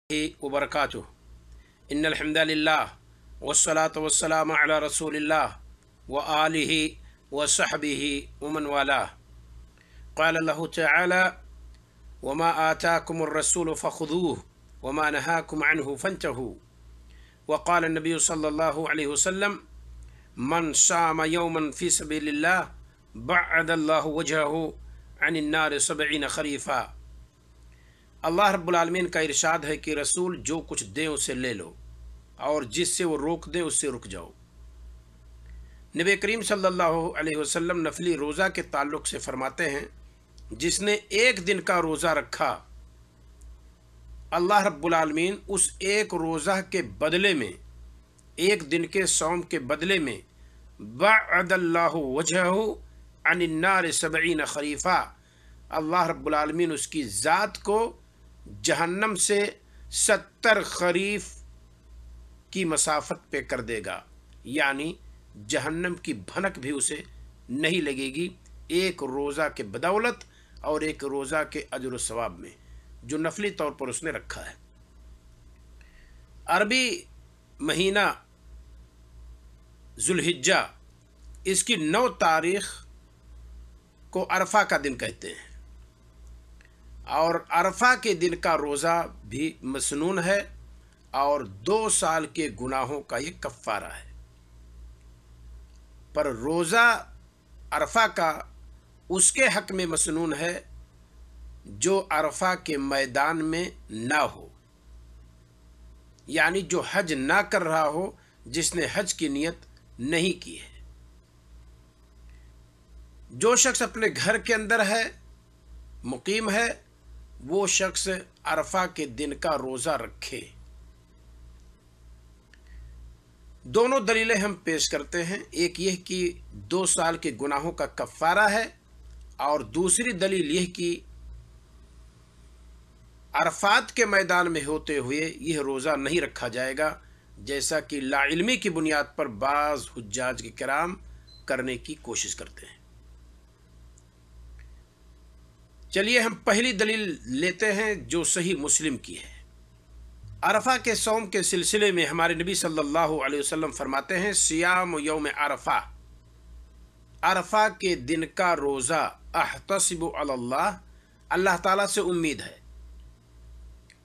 वबरकातुह। इन्नल हम्दुलिल्लाह वस्सलातु वस्सलामु अला रसूलिल्लाह व आलिहि व सहबिहि व मन वालाह। क़ाल अल्लाहु तआला वमा आताकुमुर रसूलु फ़ख़ुज़ूहु वमा नहाकुम अन्हु फ़ंतहू। व क़ाल नबी सल्लल्लाहु अलैहि वसल्लम मन साम यौमन फ़ी सबीलिल्लाह बअदल्लाहु वजहहु अनिन नार 70 खरीफ़ा। अल्लाह रब्बुल आलमीन का इरशाद है कि रसूल जो कुछ दे उसे ले लो और जिससे वो रोक दे उससे रुक जाओ। नबी करीम सल्लल्लाहु अलैहि वसल्लम नफली रोज़ा के ताल्लुक़ से फरमाते हैं, जिसने एक दिन का रोज़ा रखा, अल्लाह रब्बुल आलमीन उस एक रोज़ा के बदले में, एक दिन के सौम के बदले में बअदल्लाहु वजहहु अनिन नार 70 खरीफ़ा, अल्लाह रब्बुल आलमीन उसकी ज़ात को जहन्नम से 70 खरीफ की मसाफत पे कर देगा, यानी जहन्नम की भनक भी उसे नहीं लगेगी, एक रोज़ा के बदौलत और एक रोज़ा के अजर व सवाब में जो नफली तौर पर उसने रखा है। अरबी महीना जुल्हिज्जा, इसकी 9 तारीख को अरफा का दिन कहते हैं और अरफा के दिन का रोज़ा भी मसनून है और 2 साल के गुनाहों का ये कफ़ारा है। पर रोज़ा अरफा का उसके हक़ में मसनून है जो अरफा के मैदान में ना हो, यानी जो हज ना कर रहा हो, जिसने हज की नियत नहीं की है। जो शख्स अपने घर के अंदर है, मुकीम है, वो शख्स अरफा के दिन का रोज़ा रखे। दोनों दलीलें हम पेश करते हैं, एक यह कि 2 साल के गुनाहों का कफ़ारा है और दूसरी दलील यह कि अरफात के मैदान में होते हुए यह रोज़ा नहीं रखा जाएगा, जैसा कि लाइल्मी की बुनियाद पर बाज़ हुज्जाज के किराम करने की कोशिश करते हैं। चलिए हम पहली दलील लेते हैं जो सही मुस्लिम की है। अरफा के सौम के सिलसिले में हमारे नबी सल्लल्लाहु अलैहि वसल्लम फरमाते हैं, सियाम यौम अरफा, अरफा के दिन का रोज़ा, अहतसिबु अलल्लाह, अल्लाह ताला से उम्मीद है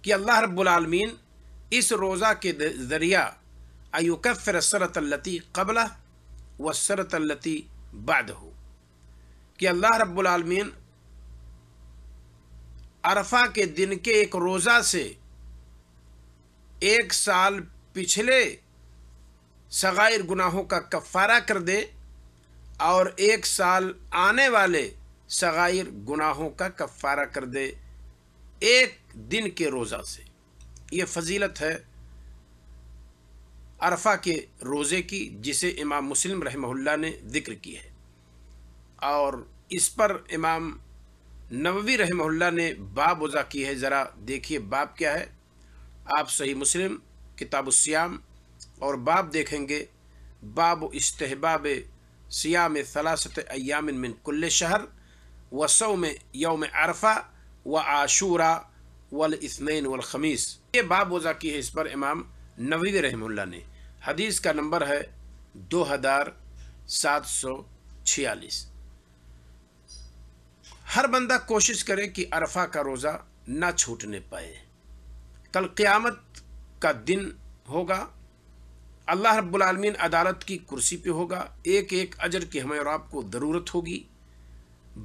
कि अल्लाह रब्बुल आलमीन इस रोज़ा के ज़रिया अयुकफ़िर सरत अल्लती क़ब्ला व सरत अल्लती बादहू, कि अल्लाह रब्बुल आलमीन अरफा के दिन के एक रोज़ा से 1 साल पिछले सगाइर गुनाहों का कफ़ारा कर दे और 1 साल आने वाले सगाइर गुनाहों का कफ़ारा कर दे, एक दिन के रोज़ा से। ये फजीलत है अरफा के रोज़े की, जिसे इमाम मुस्लिम रहमहुल्लाह ने ज़िक्र की है और इस पर इमाम नववी रहमहुल्लाह ने बाब वज़ा की है। ज़रा देखिए बाब क्या है। आप सही मुस्लिम किताबुस्सियाम और बाब देखेंगे, बाब इस्तिहबाब सियाम सलासत अय्यामिन मिन कुल्ल शहर व सौम यौम अरफा व आशूरा वल इस्नैन वल खमीस। ये बाब वज़ा की है इस पर इमाम नववी रहमहुल्लाह ने। हदीस का नंबर है 2746। हर बंदा कोशिश करे कि अरफा का रोज़ा ना छूटने पाए। कल क़यामत का दिन होगा, अल्लाह रब्बुल आलमीन अदालत की कुर्सी पे होगा, एक एक अजर की हमें और आपको ज़रूरत होगी।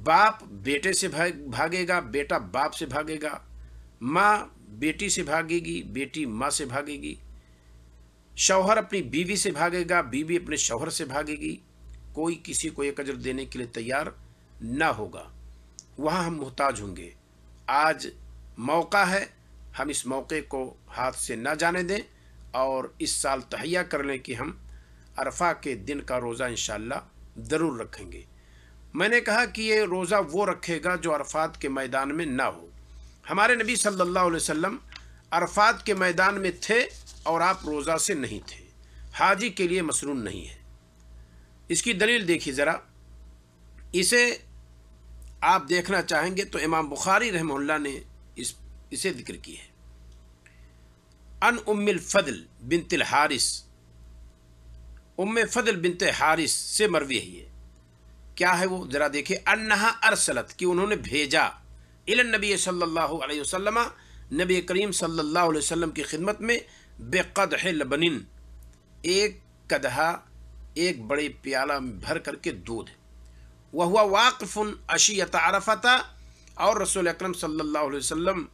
बाप बेटे से भागेगा, बेटा बाप से भागेगा, माँ बेटी से भागेगी, बेटी माँ से भागेगी, शौहर अपनी बीवी से भागेगा, बीवी अपने शौहर से भागेगी। कोई किसी को एक अजर देने के लिए तैयार ना होगा। वहाँ हम मुहताज होंगे। आज मौका है, हम इस मौके को हाथ से ना जाने दें और इस साल तहैया कर लें कि हम अरफा के दिन का रोज़ा इंशाअल्लाह ज़रूर रखेंगे। मैंने कहा कि ये रोज़ा वो रखेगा जो अरफात के मैदान में ना हो। हमारे नबी सल्लल्लाहु अलैहि वसल्लम अरफात के मैदान में थे और आप रोज़ा से नहीं थे। हाजी के लिए मसनून नहीं है। इसकी दलील देखिए ज़रा, इसे आप देखना चाहेंगे तो इमाम बुखारी रहमहुल्लाह ने इसे जिक्र की है। अन उम्मिल फदल बिनतिल हारिस, उम्मे फदल बिनते हारिस से मरवी है ये। क्या है वो, जरा देखिए। अन्नहा अरसलत, कि उन्होंने भेजा, इलन नबी सल्लल्लाहु अलैहि वसल्लम, नबी करीम सल्लल्लाहु अलैहि वसल्लम की खिदमत में, बेक़दह लबनिन, एक कदहा, एक बड़े प्याला में भर करके दूध, वह हुआ वाक़िफ़ुन अशियत अरफ़ता, और रसूल अकरम सल्लल्लाहु अलैहि वसल्लम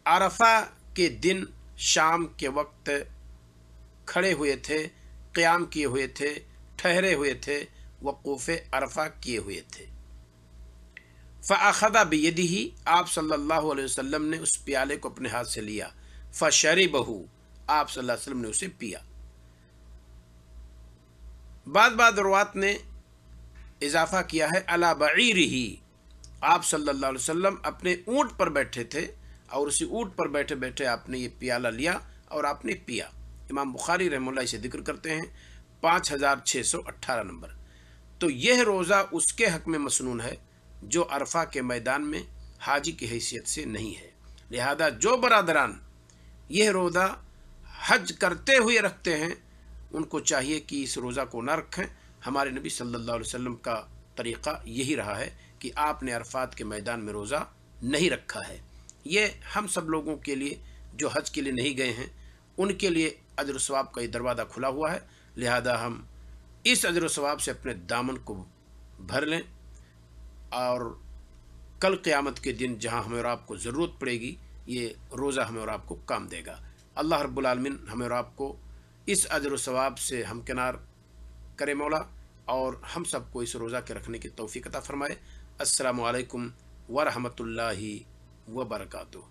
अरफ़ा के दिन शाम के वक्त खड़े हुए थे, क़याम किए हुए थे, ठहरे हुए थे, वक़ूफ़ अरफ़ा किए हुए थे। फ़अख़ज़ बियदिही, आप सल्लल्लाहु अलैहि वसल्लम ने उस प्याले को अपने हाथ से लिया। फ़शरिबहु, आप सल्लल्लाहु अलैहि वसल्लम ने उसे पिया। बाद रुवात ने इजाफ़ा किया है अला बईरिही, आप सल्लल्लाहु अलैहि वसल्लम अपने ऊँट पर बैठे थे और उसी ऊँट पर बैठे बैठे आपने ये प्याला लिया और आपने पिया। इमाम बुखारी रहमतुल्लाह इसे जिक्र करते हैं 5618 नंबर। तो यह रोज़ा उसके हक़ में मसनून है जो अरफा के मैदान में हाजी की हैसियत से नहीं है। लिहाजा जो बरादरान यह रोज़ा हज करते हुए रखते हैं उनको चाहिए कि इस रोज़ा को ना रखें। हमारे नबी सल्लल्लाहु अलैहि वसल्लम का तरीक़ा यही रहा है कि आपने अरफात के मैदान में रोज़ा नहीं रखा है। ये हम सब लोगों के लिए जो हज के लिए नहीं गए हैं उनके लिए अजर सवाब का ये दरवाज़ा खुला हुआ है। लिहाजा हम इस अजर सवाब से अपने दामन को भर लें और कल क़यामत के दिन जहां हमें और आपको ज़रूरत पड़ेगी ये रोज़ा हमें और आपको काम देगा। अल्लाह रब्बुल आलमीन हमें और आपको इस अजर सवाब से हमकिनार करे मौला, और हम सबको इस रोज़ा के रखने की तौफ़ीक़ अता फ़रमाए। अस्सलामु अलैकुम व रहमतुल्लाहि व बरकातुहू।